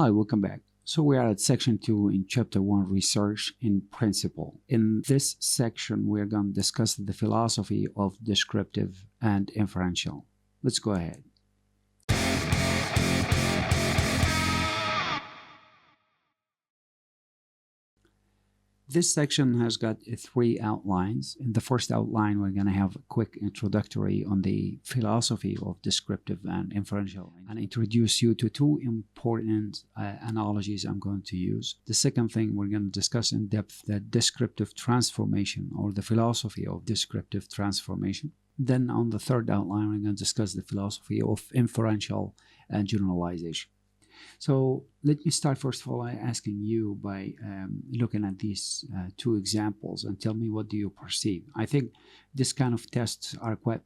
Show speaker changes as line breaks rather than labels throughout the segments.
Hi, welcome back. So we are at section 2 in chapter 1, research in principle. In this section, we are going to discuss the philosophy of descriptive and inferential. Let's go ahead. This section has got 3 outlines. In the first outline, we're going to have a quick introductory on the philosophy of descriptive and inferential and introduce you to 2 important analogies I'm going to use. The second thing we're going to discuss in depth, the descriptive transformation or the philosophy of descriptive transformation. Then on the third outline, we're going to discuss the philosophy of inferential and generalization. So let me start first of all by asking you by looking at these 2 examples and tell me, what do you perceive? I think this kind of tests are quite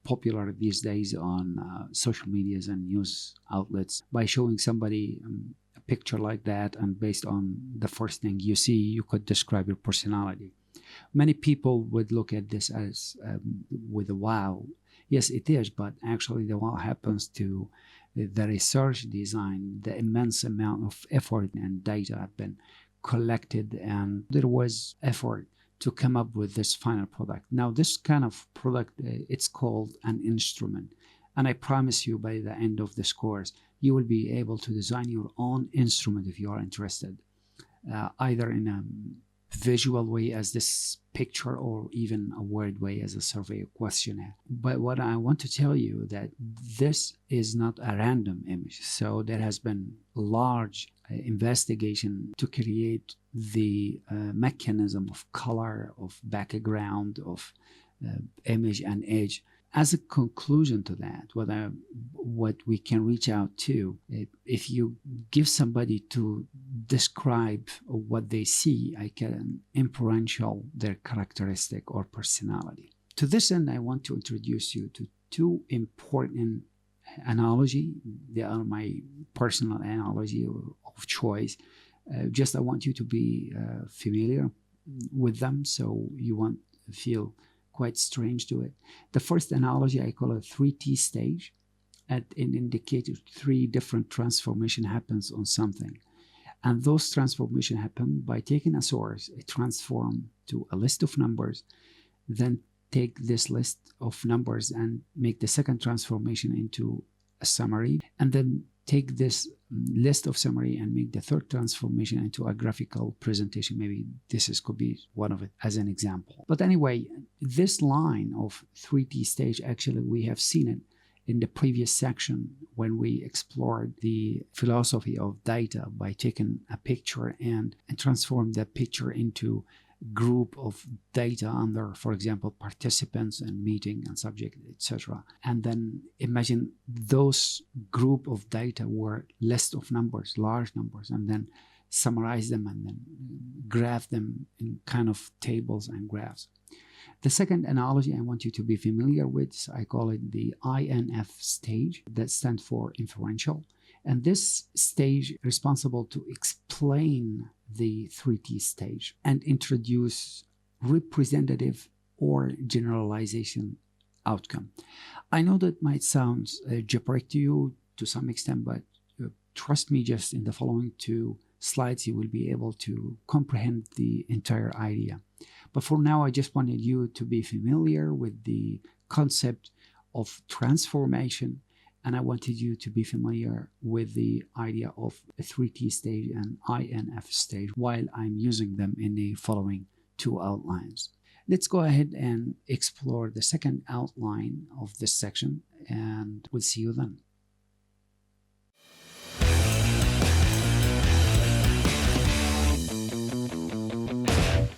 popular these days on social medias and news outlets. By showing somebody a picture like that, and based on the first thing you see, you could describe your personality. Many people would look at this as with a wow. Yes, it is, but actually the wow happens to the research design, the immense amount of effort and data have been collected, and there was effort to come up with this final product. Now, this kind of product, it's called an instrument. And I promise you, by the end of this course, you will be able to design your own instrument if you are interested, either in a visual way as this picture, or even a word way as a survey questionnaire. But what I want to tell you that this is not a random image. So there has been large investigation to create the mechanism of color, of background, of image and edge. As a conclusion to that, what we can reach out to, if you give somebody to describe what they see, I can inferential their characteristic or personality. To this end, I want to introduce you to 2 important analogy. They are my personal analogy of choice. I want you to be familiar with them, so you won't feel quite strange to it. The first analogy I call a 3T stage. It indicates 3 different transformation happens on something. And those transformation happen by taking a source, it transform to a list of numbers, then take this list of numbers and make the second transformation into a summary, and then take this list of summary and make the third transformation into a graphical presentation. Maybe could be one of it as an example. But anyway, this line of 3T stage, actually we have seen it in the previous section when we explored the philosophy of data by taking a picture and transform that picture into group of data under, for example, participants and meeting and subject, etc. And then imagine those group of data were list of numbers, large numbers, and then summarize them and then graph them in kind of tables and graphs. The second analogy I want you to be familiar with, I call it the INF stage, that stands for inferential. And this stage is responsible to explain the 3T stage and introduce representative or generalization outcome. I know that might sound gibberish to you to some extent, but trust me, just in the following 2 slides, you will be able to comprehend the entire idea. But for now, I just wanted you to be familiar with the concept of transformation, and I wanted you to be familiar with the idea of a 3T stage and INF stage while I'm using them in the following 2 outlines. Let's go ahead and explore the second outline of this section, and we'll see you then.